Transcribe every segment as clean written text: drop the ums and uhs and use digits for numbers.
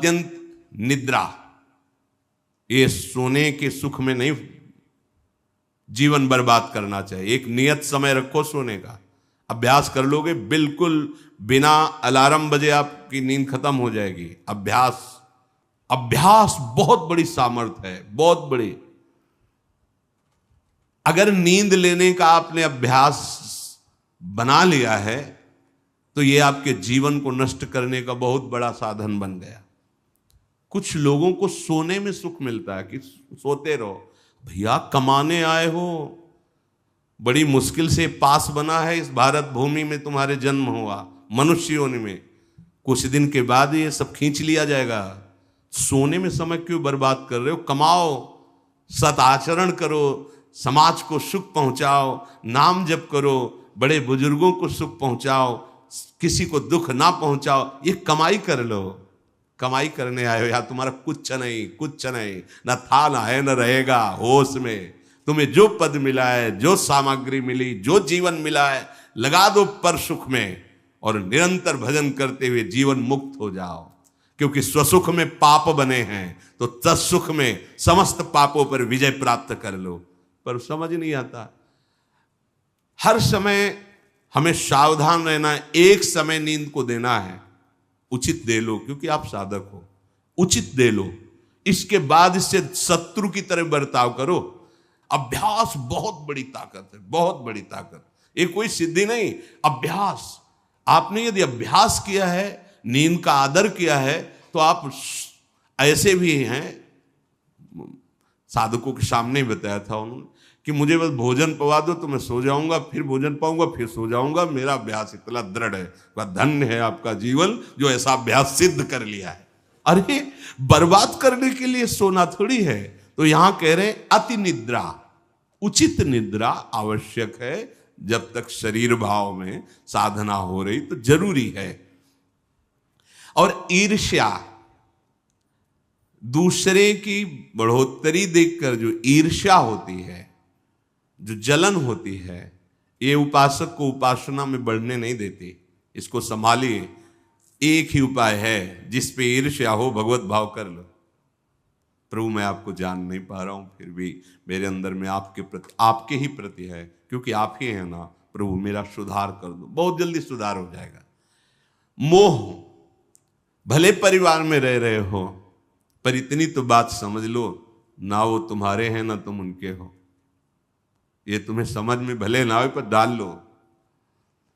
अत्यंत निद्रा, ये सोने के सुख में नहीं जीवन बर्बाद करना चाहिए। एक नियत समय रखो सोने का, अभ्यास कर लोगे बिल्कुल बिना अलार्म बजे आपकी नींद खत्म हो जाएगी। अभ्यास अभ्यास बहुत बड़ी सामर्थ्य है, बहुत बड़ी। अगर नींद लेने का आपने अभ्यास बना लिया है तो यह आपके जीवन को नष्ट करने का बहुत बड़ा साधन बन गया। कुछ लोगों को सोने में सुख मिलता है कि सोते रहो। भैया कमाने आए हो, बड़ी मुश्किल से पास बना है इस भारत भूमि में तुम्हारे जन्म हुआ, मनुष्य योनि में, कुछ दिन के बाद ये सब खींच लिया जाएगा। सोने में समय क्यों बर्बाद कर रहे हो? कमाओ, सत आचरण करो, समाज को सुख पहुंचाओ, नाम जप करो, बड़े बुजुर्गों को सुख पहुंचाओ, किसी को दुख ना पहुंचाओ। ये कमाई कर लो। कमाई करने आए हो या तुम्हारा कुछ नहीं, कुछ नहीं, ना था ना है न रहेगा। होश में तुम्हें जो पद मिला है, जो सामग्री मिली, जो जीवन मिला है, लगा दो पर सुख में और निरंतर भजन करते हुए जीवन मुक्त हो जाओ। क्योंकि स्वसुख में पाप बने हैं तो तत्सुख में समस्त पापों पर विजय प्राप्त कर लो। पर समझ नहीं आता। हर समय हमें सावधान रहना है। एक समय नींद को देना है, उचित दे लो, क्योंकि आप साधक हो, उचित दे लो। इसके बाद इससे शत्रु की तरह बर्ताव करो। अभ्यास बहुत बड़ी ताकत है, बहुत बड़ी ताकत। ये कोई सिद्धि नहीं, अभ्यास। आपने यदि अभ्यास किया है, नींद का आदर किया है, तो आप ऐसे भी हैं। साधकों के सामने ही बताया था उन्होंने कि मुझे बस भोजन पवा दो तो मैं सो जाऊंगा, फिर भोजन पाऊंगा, फिर सो जाऊंगा। मेरा अभ्यास इतना दृढ़ है। वह धन्य है आपका जीवन जो ऐसा अभ्यास सिद्ध कर लिया है। अरे बर्बाद करने के लिए सोना थोड़ी है। तो यहां कह रहे हैं अति निद्रा, उचित निद्रा आवश्यक है। जब तक शरीर भाव में साधना हो रही तो जरूरी है। और ईर्ष्या, दूसरे की बढ़ोतरी देखकर जो ईर्ष्या होती है, जो जलन होती है, ये उपासक को उपासना में बढ़ने नहीं देती। इसको संभालिए। एक ही उपाय है, जिस पे ईर्ष्या हो भगवत भाव कर लो। प्रभु मैं आपको जान नहीं पा रहा हूं, फिर भी मेरे अंदर में आपके प्रति, आपके ही प्रति है, क्योंकि आप ही हैं ना। प्रभु मेरा सुधार कर दो, बहुत जल्दी सुधार हो जाएगा। मोह, भले परिवार में रह रहे हो, पर इतनी तो बात समझ लो, ना वो तुम्हारे हैं ना तुम उनके हो। ये तुम्हें समझ में भले ना हो, पर डाल लो।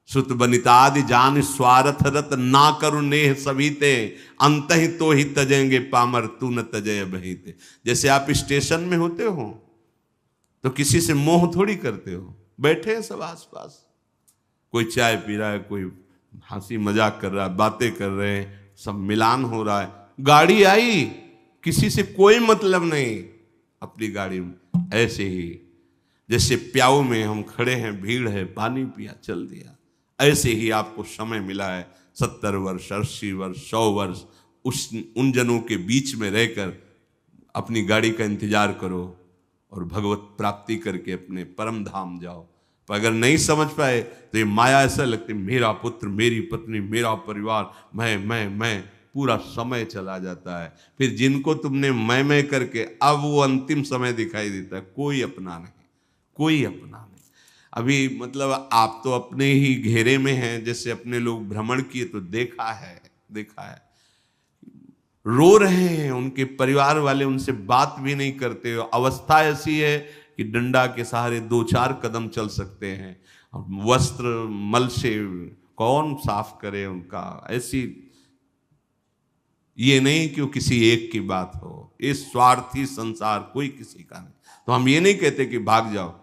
सुत बनितादि जान स्वार्थ रत, ना करू नेह सभी ते, अंत ही तो ही तजेंगे पामर, तू न तजय बहीते। जैसे आप स्टेशन में होते हो तो किसी से मोह थोड़ी करते हो। बैठे हैं सब आसपास, कोई चाय पी रहा है, कोई हंसी मजाक कर रहा है, बातें कर रहे हैं, सब मिलान हो रहा है। गाड़ी आई, किसी से कोई मतलब नहीं, अपनी गाड़ी में। ऐसे ही जैसे प्याऊ में हम खड़े हैं, भीड़ है, पानी पिया, चल दिया। ऐसे ही आपको समय मिला है 70 वर्ष, 80 वर्ष, 100 वर्ष, उन जनों के बीच में रहकर अपनी गाड़ी का इंतजार करो और भगवत प्राप्ति करके अपने परम धाम जाओ। पर अगर नहीं समझ पाए तो ये माया ऐसा लगती, मेरा पुत्र, मेरी पत्नी, मेरा परिवार, मैं, पूरा समय चला जाता है। फिर जिनको तुमने मैं करके अब वो अंतिम समय दिखाई देता है, कोई अपना नहीं, कोई अपना नहीं। अभी मतलब आप तो अपने ही घेरे में हैं, जैसे अपने लोग भ्रमण किए तो देखा है, रो रहे हैं, उनके परिवार वाले उनसे बात भी नहीं करते। अवस्था ऐसी है कि डंडा के सहारे 2-4 कदम चल सकते हैं। वस्त्र मल से कौन साफ करे उनका। ऐसी, ये नहीं कि वो किसी एक की बात हो, ये स्वार्थी संसार कोई किसी का नहीं। तो हम ये नहीं कहते कि भाग जाओ,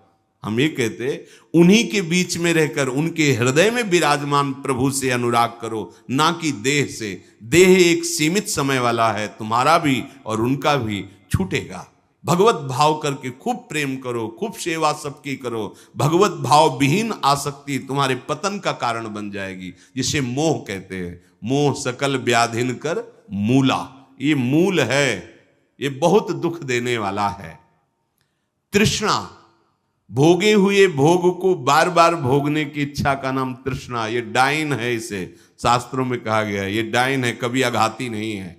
हम ये कहते उन्हीं के बीच में रहकर उनके हृदय में विराजमान प्रभु से अनुराग करो, ना कि देह से। देह एक सीमित समय वाला है, तुम्हारा भी और उनका भी छूटेगा। भगवत भाव करके खूब प्रेम करो, खूब सेवा सबकी करो। भगवत भाव विहीन आसक्ति तुम्हारे पतन का कारण बन जाएगी, जिसे मोह कहते हैं। मोह सकल व्याधिन कर मूला, ये मूल है, ये बहुत दुख देने वाला है। तृष्णा, भोगे हुए भोग को बार बार भोगने की इच्छा का नाम तृष्णा। ये डाइन है, इसे शास्त्रों में कहा गया है, ये डाइन है, कभी आघाती नहीं है।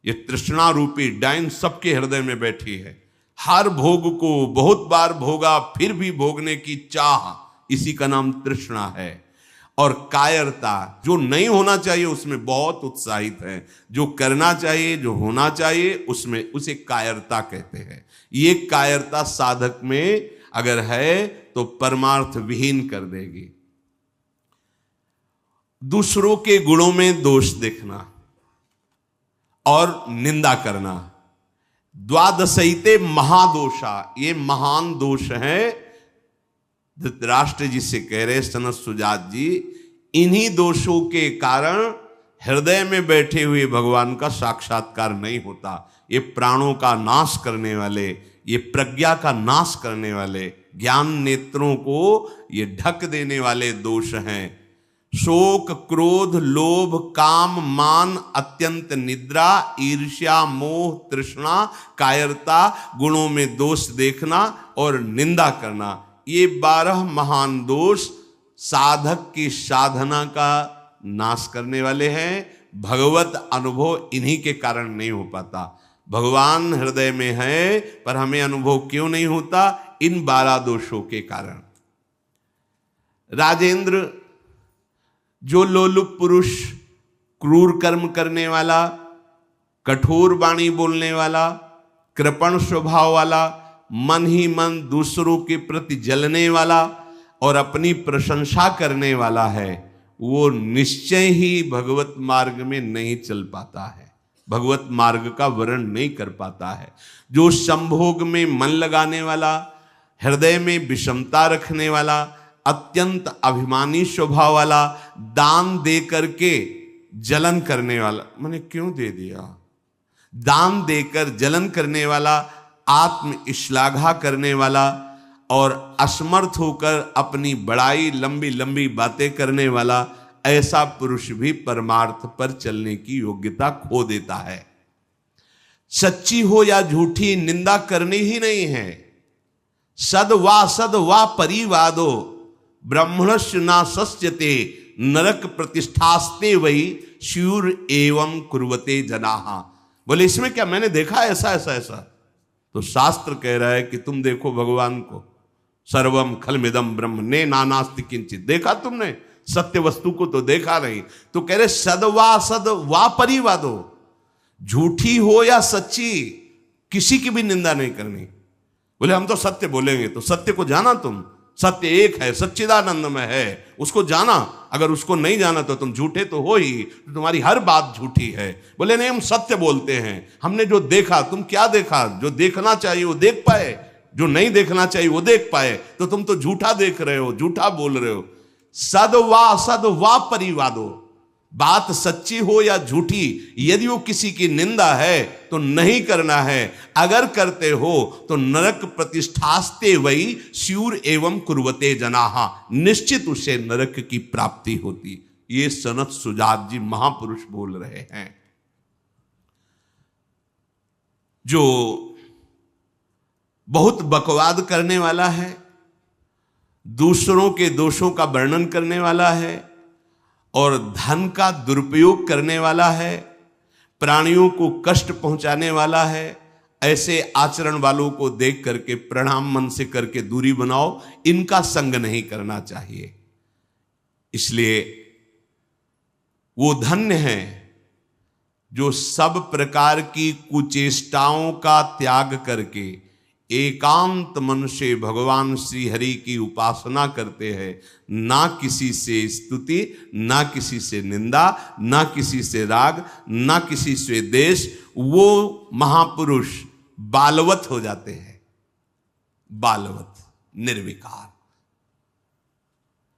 ये तृष्णा रूपी डाइन सबके हृदय में बैठी है। हर भोग को बहुत बार भोगा फिर भी भोगने की चाह, इसी का नाम तृष्णा है। और कायरता, जो नहीं होना चाहिए उसमें बहुत उत्साहित है, जो करना चाहिए, जो होना चाहिए उसमें, उसे कायरता कहते हैं। ये कायरता साधक में अगर है तो परमार्थ विहीन कर देगी। दूसरों के गुणों में दोष देखना और निंदा करना, द्वादशैते महादोषा, ये महान दोष है। धृतराष्ट्र जी से कह रहे सनत सुजात जी, इन्हीं दोषों के कारण हृदय में बैठे हुए भगवान का साक्षात्कार नहीं होता। ये प्राणों का नाश करने वाले, ये प्रज्ञा का नाश करने वाले, ज्ञान नेत्रों को ये ढक देने वाले दोष हैं। शोक, क्रोध, लोभ, काम, मान, अत्यंत निद्रा, ईर्ष्या, मोह, तृष्णा, कायरता, गुणों में दोष देखना और निंदा करना, ये 12 महान दोष साधक की साधना का नाश करने वाले हैं। भगवत अनुभव इन्हीं के कारण नहीं हो पाता। भगवान हृदय में है पर हमें अनुभव क्यों नहीं होता? इन 12 दोषों के कारण। राजेंद्र, जो लोलुप पुरुष, क्रूर कर्म करने वाला, कठोर वाणी बोलने वाला, कृपण स्वभाव वाला, मन ही मन दूसरों के प्रति जलने वाला और अपनी प्रशंसा करने वाला है, वो निश्चय ही भगवत मार्ग में नहीं चल पाता है, भगवत मार्ग का वर्ण नहीं कर पाता है। जो संभोग में मन लगाने वाला, हृदय में विषमता रखने वाला, अत्यंत अभिमानी स्वभाव वाला, दान दे करके जलन करने वाला, मैंने क्यों दे दिया, दान देकर जलन करने वाला, आत्म श्लाघा करने वाला और असमर्थ होकर अपनी बड़ाई, लंबी लंबी बातें करने वाला, ऐसा पुरुष भी परमार्थ पर चलने की योग्यता खो देता है। सच्ची हो या झूठी, निंदा करनी ही नहीं है। सद वा परिवादो ब्रह्मणस्य ना सस्यते नरक प्रतिष्ठास्ते वही शूर एवं कुर्वते जनाहा। बोले इसमें क्या, मैंने देखा ऐसा ऐसा ऐसा, तो शास्त्र कह रहा है कि तुम देखो भगवान को, सर्वम खलमिदम ब्रह्म ने नानास्ति किंचित, देखा तुमने? सत्य वस्तु को तो देखा नहीं। तो कह रहे सद वा परिवादो, झूठी हो या सच्ची, किसी की भी निंदा नहीं करनी। बोले हम तो सत्य बोलेंगे, तो सत्य को जाना तुम, सत्य एक है, सच्चिदानंद में है, उसको जाना। अगर उसको नहीं जाना तो तुम झूठे तो हो ही, तो तुम्हारी हर बात झूठी है। बोले नहीं, हम सत्य बोलते हैं, हमने जो देखा। तुम क्या देखा? जो देखना चाहिए वो देख पाए, जो नहीं देखना चाहिए वो देख पाए, तो तुम तो झूठा देख रहे हो, झूठा बोल रहे हो। सद वा परिवादो, बात सच्ची हो या झूठी, यदि वो किसी की निंदा है तो नहीं करना है। अगर करते हो तो नरक प्रतिष्ठास्ते वही स्यूर एवं कुर्वते जनाहा, निश्चित उसे नरक की प्राप्ति होती। ये सनत सुजात जी महापुरुष बोल रहे हैं। जो बहुत बकवाद करने वाला है, दूसरों के दोषों का वर्णन करने वाला है और धन का दुरुपयोग करने वाला है, प्राणियों को कष्ट पहुंचाने वाला है, ऐसे आचरण वालों को देख करके प्रणाम मन से करके दूरी बनाओ। इनका संग नहीं करना चाहिए। इसलिए वो धन्य है जो सब प्रकार की कुचेष्टाओं का त्याग करके एकांत मन से भगवान श्री हरि की उपासना करते हैं। ना किसी से स्तुति, ना किसी से निंदा, ना किसी से राग, ना किसी से द्वेष। वो महापुरुष बालवत हो जाते हैं, बालवत, निर्विकार,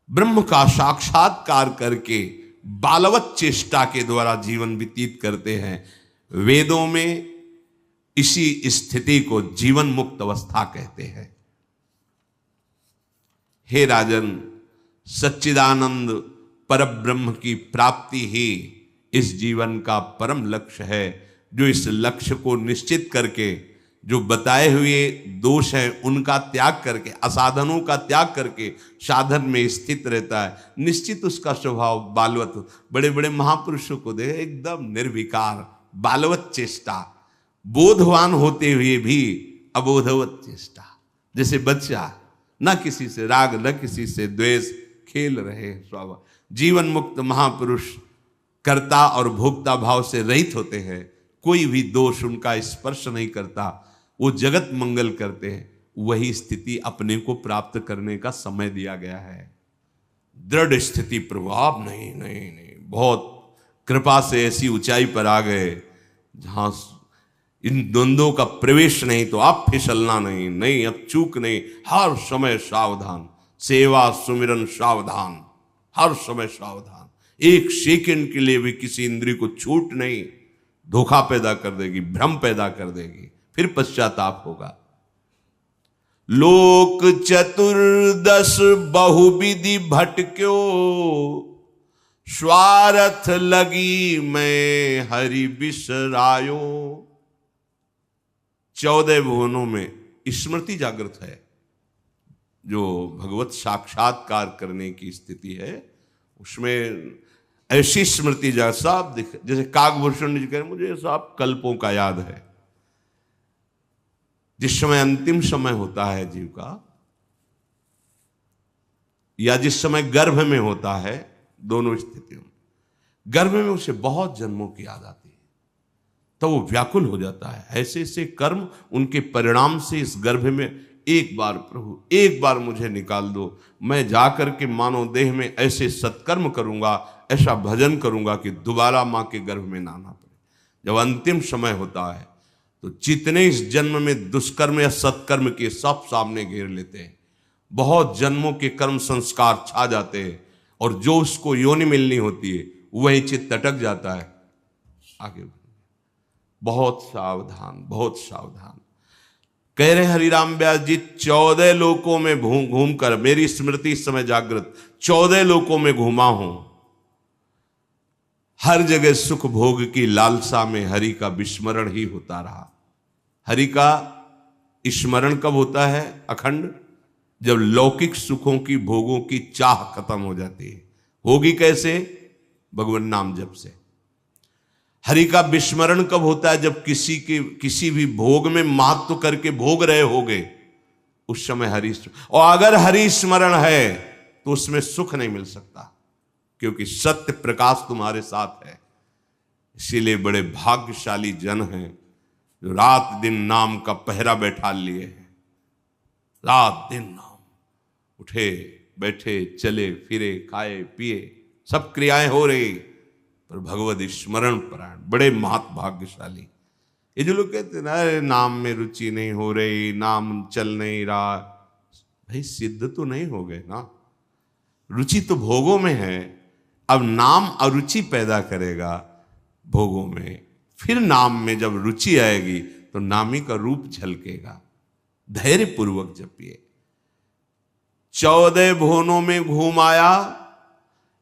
ब्रह्म का साक्षात्कार करके बालवत चेष्टा के द्वारा जीवन व्यतीत करते हैं। वेदों में इसी स्थिति को जीवन मुक्त अवस्था कहते हैं। हे राजन, सच्चिदानंद परब्रह्म की प्राप्ति ही इस जीवन का परम लक्ष्य है। जो इस लक्ष्य को निश्चित करके जो बताए हुए दोष हैं उनका त्याग करके, असाधनों का त्याग करके साधन में स्थित रहता है, निश्चित उसका स्वभाव बालवत। बड़े बड़े महापुरुषों को देखे एकदम निर्विकार, बालवत चेष्टा, बोधवान होते हुए भी अबोधवत चेष्टा। जैसे बच्चा न किसी से राग न किसी से द्वेष, खेल रहे स्वाभाविक। जीवन मुक्त महापुरुष कर्ता और भोक्ता भाव से रहित होते हैं, कोई भी दोष उनका स्पर्श नहीं करता, वो जगत मंगल करते हैं। वही स्थिति अपने को प्राप्त करने का समय दिया गया है। दृढ़ स्थिति प्रभाव नहीं नहीं नहीं, बहुत कृपा से ऐसी ऊंचाई पर आ गए जहां इन द्वंद्वों का प्रवेश नहीं, तो अब फिसलना नहीं, नहीं अब चूक नहीं, हर समय सावधान, सेवा सुमिरन सावधान, हर समय सावधान। एक सेकंड के लिए भी किसी इंद्रिय को छूट नहीं, धोखा पैदा कर देगी, भ्रम पैदा कर देगी, फिर पश्चाताप होगा। लोक चतुर्दश बहुविधि भटक्यो, स्वार्थ लगी मैं हरि बिसरायो। 14 भुवनों में स्मृति जागृत है, जो भगवत साक्षात्कार करने की स्थिति है, उसमें ऐसी स्मृति सब जैसे काकभूषण जी कह रहे, मुझे सब कल्पों का याद है। जिस समय अंतिम समय होता है जीव का, या जिस समय गर्भ में होता है, दोनों स्थितियों में, गर्भ में उसे बहुत जन्मों की याद आती है, तो वो व्याकुल हो जाता है। ऐसे ऐसे कर्म उनके परिणाम से इस गर्भ में, एक बार प्रभु एक बार मुझे निकाल दो, मैं जाकर के मानव देह में ऐसे सत्कर्म करूंगा, ऐसा भजन करूंगा कि दोबारा मां के गर्भ में ना आना पड़े। जब अंतिम समय होता है तो जितने इस जन्म में दुष्कर्म या सत्कर्म के सब सामने घेर लेते हैं, बहुत जन्मों के कर्म संस्कार छा जाते हैं, और जो उसको योनि मिलनी होती है वही चित्त अटक जाता है। आगे बहुत सावधान, बहुत सावधान। कह रहे हरिराम व्यास जी, 14 लोकों में घूम कर, मेरी स्मृति इस समय जागृत, 14 लोकों में घूमा हूं, हर जगह सुख भोग की लालसा में हरि का विस्मरण ही होता रहा। हरि का स्मरण कब होता है अखंड? जब लौकिक सुखों की भोगों की चाह खत्म हो जाती है। होगी कैसे? भगवान नाम जप से। हरि का विस्मरण कब होता है? जब किसी भी भोग में महत्व करके भोग रहे होगे, उस समय हरि, और अगर हरि स्मरण है तो उसमें सुख नहीं मिल सकता, क्योंकि सत्य प्रकाश तुम्हारे साथ है। इसीलिए बड़े भाग्यशाली जन हैं जो रात दिन नाम का पहरा बैठा लिए हैं। रात दिन नाम, उठे बैठे चले फिरे खाए पिए सब क्रियाएं हो रही, पर भगवत स्मरण परायण, बड़े महत भाग्यशाली। ये जो लोग कहते हैं ना, अरे नाम में रुचि नहीं हो रही, नाम चल नहीं रहा, भाई सिद्ध तो नहीं हो गए ना। रुचि तो भोगों में है, अब नाम अरुचि पैदा करेगा भोगों में, फिर नाम में जब रुचि आएगी तो नामी का रूप झलकेगा। धैर्य पूर्वक जपिए। 14 भुवनों में घूम आया,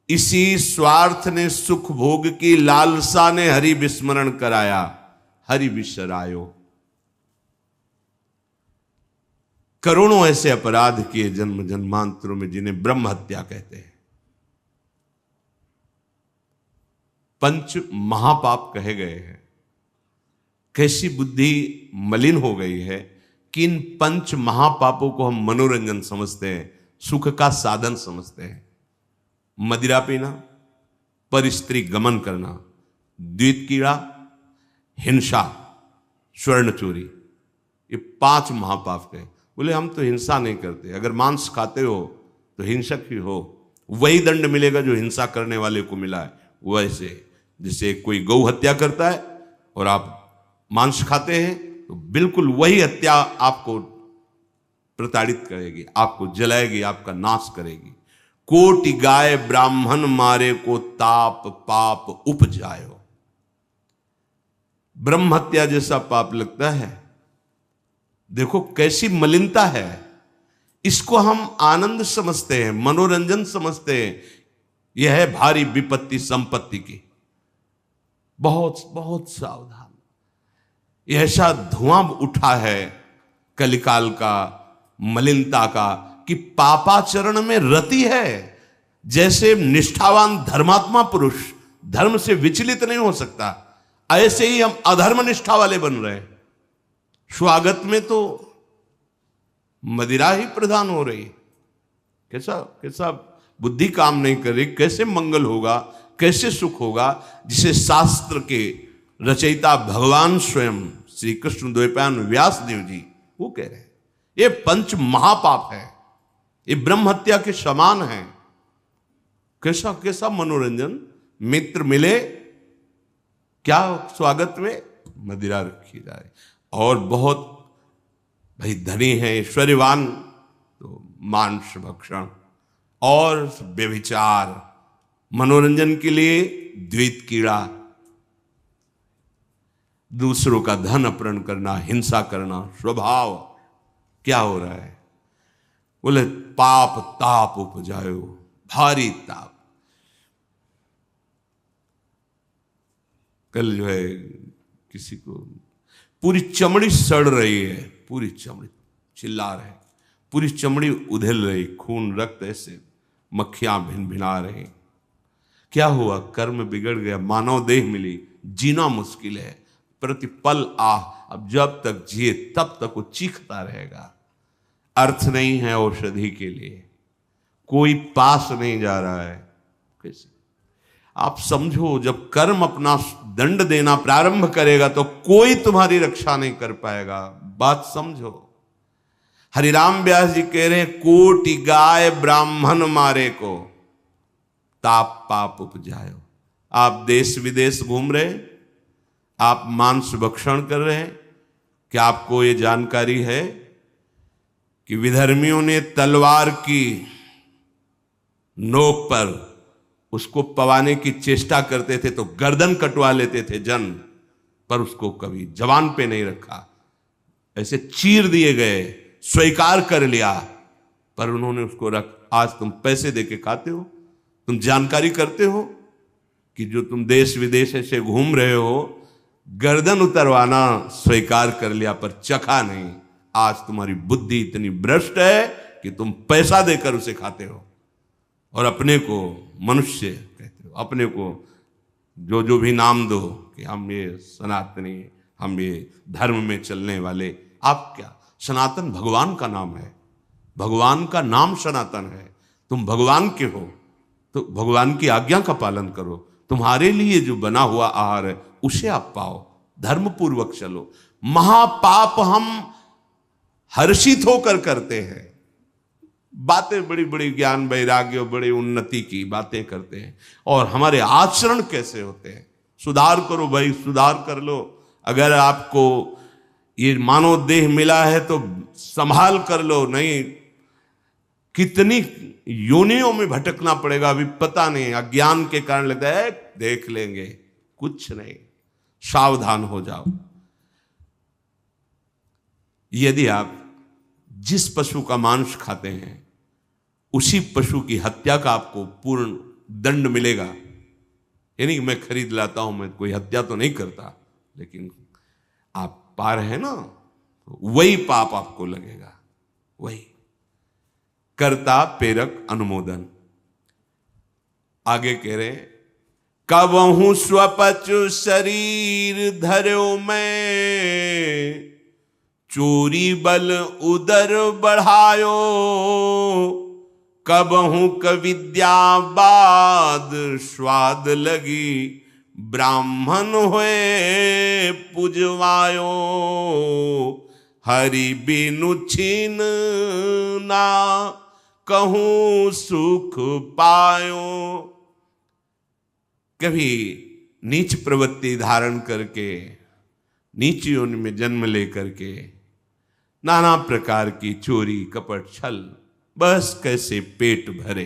इसी स्वार्थ ने सुख भोग की लालसा ने हरि विस्मरण कराया, हरि बिसरायो। करोड़ों ऐसे अपराध किए जन्म जन्मांतरों में, जिन्हें ब्रह्म हत्या कहते हैं, पंच महापाप कहे गए हैं। कैसी बुद्धि मलिन हो गई है कि इन पंच महापापों को हम मनोरंजन समझते हैं, सुख का साधन समझते हैं। मदिरा पीना, पर स्त्री गमन करना, द्वित कीड़ा, हिंसा, स्वर्ण चोरी, ये 5 महापाप कहे। बोले हम तो हिंसा नहीं करते, अगर मांस खाते हो तो हिंसक ही हो, वही दंड मिलेगा जो हिंसा करने वाले को मिला है। वैसे जैसे कोई गौ हत्या करता है और आप मांस खाते हैं, तो बिल्कुल वही हत्या आपको प्रताड़ित करेगी, आपको जलाएगी, आपका नाश करेगी। कोटि गाय ब्राह्मण मारे को ताप पाप उपजायो। ब्रह्म हत्या जैसा पाप लगता है। देखो कैसी मलिनता है। इसको हम आनंद समझते हैं, मनोरंजन समझते हैं। यह है भारी विपत्ति संपत्ति की। बहुत बहुत सावधान। यह ऐसा धुआं उठा है कलिकाल का, मलिनता का, कि पापाचरण में रति है। जैसे निष्ठावान धर्मात्मा पुरुष धर्म से विचलित नहीं हो सकता, ऐसे ही हम अधर्म निष्ठा वाले बन रहे हैं। स्वागत में तो मदिरा ही प्रधान हो रही। कैसा कैसा बुद्धि काम नहीं कर रही। कैसे मंगल होगा, कैसे सुख होगा, जिसे शास्त्र के रचयिता भगवान स्वयं श्री कृष्ण द्वैपायन व्यास देव जी वो कह रहे हैं ये पंच महापाप है, ये ब्रह्म हत्या के समान है। कैसा कैसा मनोरंजन। मित्र मिले, क्या स्वागत में मदिरा रखी जाए, और बहुत भाई धनी है, ऐश्वर्यवान, तो मांस भक्षण और व्यभिचार, मनोरंजन के लिए द्वैत कीड़ा, दूसरों का धन अपहरण करना, हिंसा करना स्वभाव। क्या हो रहा है? बोले पाप ताप उपजायो, भारी ताप। कल जो है किसी को पूरी चमड़ी सड़ रही है, पूरी चमड़ी, चिल्ला रहे, पूरी चमड़ी उधेल रही, खून रक्त ऐसे मक्खियां भिन भिना रही। क्या हुआ? कर्म बिगड़ गया, मानव देह मिली, जीना मुश्किल है, प्रतिपल आह। अब जब तक जिए तब तक वो चीखता रहेगा। अर्थ नहीं है औषधि के लिए, कोई पास नहीं जा रहा है। कैसे आप समझो, जब कर्म अपना दंड देना प्रारंभ करेगा तो कोई तुम्हारी रक्षा नहीं कर पाएगा। बात समझो। हरिराम व्यास जी कह रहे हैं, कोटि गाय ब्राह्मण मारे को ताप पाप उपजायो। आप देश विदेश घूम रहे, आप मांस भक्षण कर रहे हैं, क्या आपको ये जानकारी है कि विधर्मियों ने तलवार की नोक पर उसको पवाने की चेष्टा करते थे तो गर्दन कटवा लेते थे जन, पर उसको कभी जवान पे नहीं रखा, ऐसे चीर दिए गए, स्वीकार कर लिया, पर उन्होंने उसको रख। आज तुम पैसे देके खाते हो, तुम जानकारी करते हो कि जो तुम देश विदेश ऐसे घूम रहे हो, गर्दन उतरवाना स्वीकार कर लिया पर चखा नहीं। आज तुम्हारी बुद्धि इतनी भ्रष्ट है कि तुम पैसा देकर उसे खाते हो और अपने को मनुष्य कहते हो, अपने को जो जो भी नाम दो कि हम ये सनातनी, हम ये धर्म में चलने वाले। आप क्या, सनातन भगवान का नाम है, भगवान का नाम सनातन है। तुम भगवान के हो तो भगवान की आज्ञा का पालन करो। तुम्हारे लिए जो बना हुआ आहार है उसे आप पाओ, धर्म पूर्वक चलो। महापाप हम हर्षित होकर करते हैं, बातें बड़ी बड़ी ज्ञान वैराग्य बड़ी उन्नति की बातें करते हैं, और हमारे आचरण कैसे होते हैं। सुधार करो भाई, सुधार कर लो। अगर आपको ये मानव देह मिला है तो संभाल कर लो, नहीं कितनी योनियों में भटकना पड़ेगा अभी पता नहीं। अज्ञान के कारण लगता है देख लेंगे, कुछ नहीं। सावधान हो जाओ। यदि आप जिस पशु का मांस खाते हैं उसी पशु की हत्या का आपको पूर्ण दंड मिलेगा। यानी मैं खरीद लाता हूं, मैं कोई हत्या तो नहीं करता, लेकिन आप पा रहे हैं ना, वही पाप आपको लगेगा। वही कर्ता प्रेरक अनुमोदन। आगे कह रहे, कबहू स्वपचु शरीर धर्यो मैं, चोरी बल उदर बढ़ायो, कबहू कविद्या बाद स्वाद लगी, ब्राह्मण हुए पुजवायो, हरि बिनु छीन ना कहूं सुख पायो। कभी नीच प्रवृत्ति धारण करके, नीच योनि में जन्म लेकर के नाना प्रकार की चोरी कपट छल, बस कैसे पेट भरे।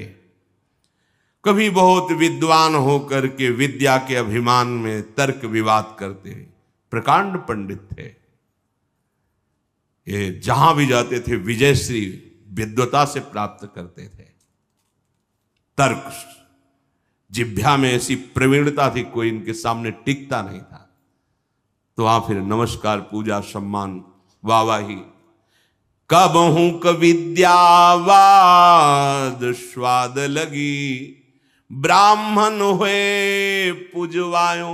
कभी बहुत विद्वान होकर के विद्या के अभिमान में तर्क विवाद करते, प्रकांड पंडित थे, ये जहां भी जाते थे विजयश्री विद्वता से प्राप्त करते थे। तर्क जिह्वा में ऐसी प्रवीणता थी, कोई इनके सामने टिकता नहीं था। तो वहां फिर नमस्कार पूजा सम्मान वाहवाही। कबहू कविद्यावाद स्वाद लगी, ब्राह्मण हुए पुजवायो।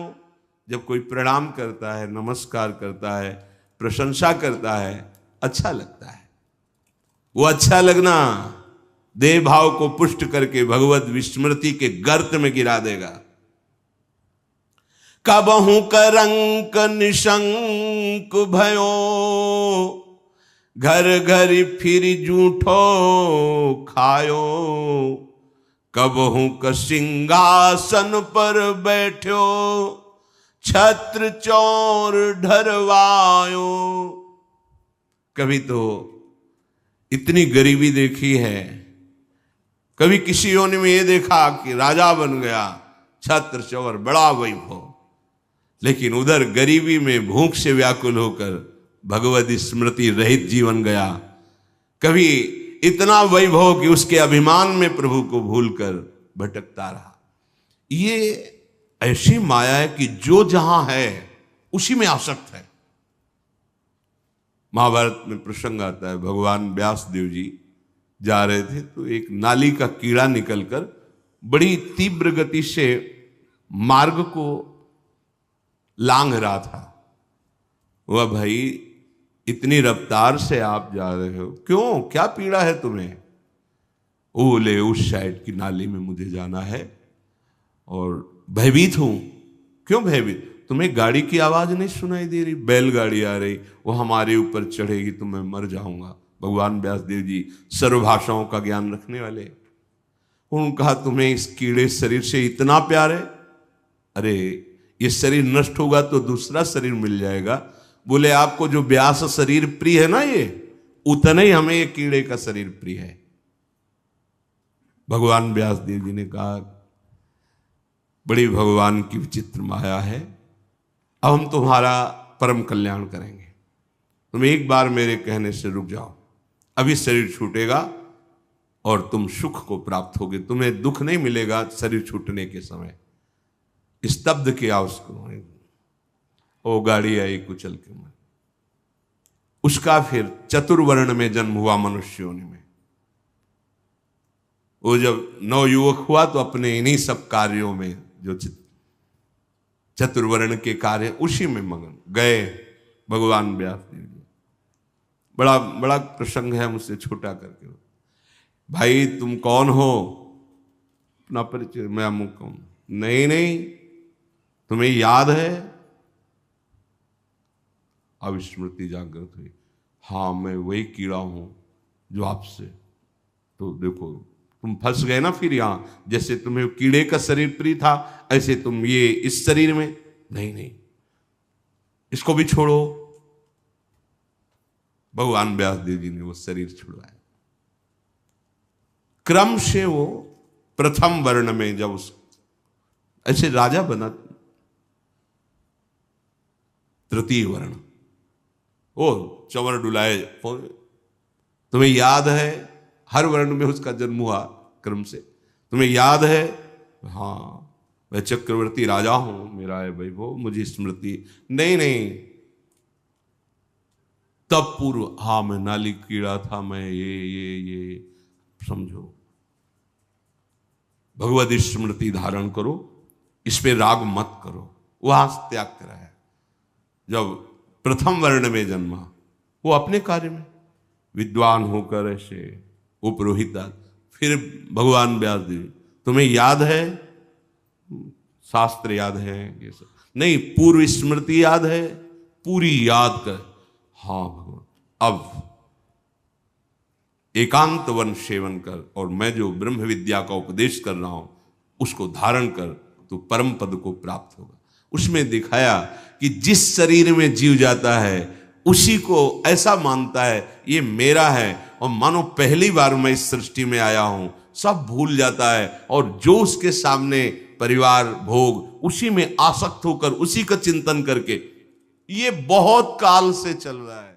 जब कोई प्रणाम करता है, नमस्कार करता है, प्रशंसा करता है, अच्छा लगता है। वो अच्छा लगना देह भाव को पुष्ट करके भगवत विस्मृति के गर्त में गिरा देगा। कबहू करंक निशंक भयो, घर घर फिर जूठो खायो। कबहू क सिंहासन पर बैठो, छत्र चौर ढरवायो। कभी तो इतनी गरीबी देखी है, कभी किसी योनि में ये देखा कि राजा बन गया, छत्र चौर बड़ा वैभव, लेकिन उधर गरीबी में भूख से व्याकुल होकर भगवत स्मृति रहित जीवन गया। कभी इतना वैभव कि उसके अभिमान में प्रभु को भूलकर भटकता रहा। ये ऐसी माया है कि जो जहां है उसी में आसक्त है। महाभारत में प्रसंग आता है, भगवान व्यास देव जी जा रहे थे तो एक नाली का कीड़ा निकलकर बड़ी तीव्र गति से मार्ग को लांघ रहा था। वह भाई इतनी रफ्तार से आप जा रहे हो, क्यों, क्या पीड़ा है तुम्हें? वो बोले उस साइड की नाली में मुझे जाना है और भयभीत हूं। क्यों भयभीत? तुम्हें गाड़ी की आवाज नहीं सुनाई दे रही? बैलगाड़ी आ रही, वो हमारे ऊपर चढ़ेगी तो मैं मर जाऊंगा। भगवान व्यासदेव जी सर्व भाषाओं का ज्ञान रखने वाले, उन्होंने कहा तुम्हें इस कीड़े शरीर से इतना प्यार है? अरे ये शरीर नष्ट होगा तो दूसरा शरीर मिल जाएगा। बोले आपको जो व्यास शरीर प्रिय है ना, ये उतना ही हमें ये कीड़े का शरीर प्रिय है। भगवान व्यासदेव जी ने कहा बड़ी भगवान की विचित्र माया है, अब हम तुम्हारा परम कल्याण करेंगे। तुम एक बार मेरे कहने से रुक जाओ, अभी शरीर छूटेगा और तुम सुख को प्राप्त होगे, तुम्हें दुख नहीं मिलेगा शरीर छूटने के समय। स्तब्ध किया उसको, वो गाड़ी आई कुचल के में। उसका फिर चतुर्वर्ण में जन्म हुआ मनुष्य योनि में। वो जब नवयुवक हुआ तो अपने इन्हीं सब कार्यों में जो चतुर्वर्ण के कार्य उसी में मगन गए भगवान व्यासदेव जी। बड़ा बड़ा प्रसंग है, मुझसे छोटा करके। भाई तुम कौन हो? अपना परिचय। मैं अमुक हूं। नहीं, तुम्हें याद है? अब स्मृति जागृत हुई। हाँ मैं वही कीड़ा हूं जो आपसे, तो देखो तुम फंस गए ना फिर यहां। जैसे तुम्हें कीड़े का शरीर प्रिय था, ऐसे तुम ये इस शरीर में नहीं, इसको भी छोड़ो। भगवान व्यासदेव जी ने वो शरीर छुड़वाया। क्रम से वो प्रथम वर्ण में जब उस ऐसे राजा बना, तृतीय वर्ण, ओ चंवर डुलाए। तुम्हें याद है हर वर्ण में उसका जन्म हुआ क्रम से। तुम्हें याद है? हाँ मैं चक्रवर्ती राजा हूं, मेरा है वैभव, मुझे स्मृति नहीं। तब पूर्व, हाँ मैं नाली कीड़ा था, मैं ये समझो। भगवत स्मृति धारण करो, इस पे राग मत करो। वहां त्याग करा है। जब प्रथम वर्ण में जन्मा, वो अपने कार्य में विद्वान होकर ऐसे उपरोहिता। फिर भगवान व्यासदेव, तुम्हें याद है? शास्त्र याद है? ये सब नहीं, पूर्व स्मृति याद है? पूरी याद कर। हाँ भगवान, अब एकांत वन सेवन कर और मैं जो ब्रह्म विद्या का उपदेश कर रहा हूं उसको धारण कर, तो परम पद को प्राप्त होगा। उसमें दिखाया कि जिस शरीर में जीव जाता है उसी को ऐसा मानता है ये मेरा है, और मानो पहली बार मैं इस सृष्टि में आया हूं, सब भूल जाता है और जो उसके सामने परिवार भोग उसी में आसक्त होकर उसी का चिंतन करके, ये बहुत काल से चल रहा है।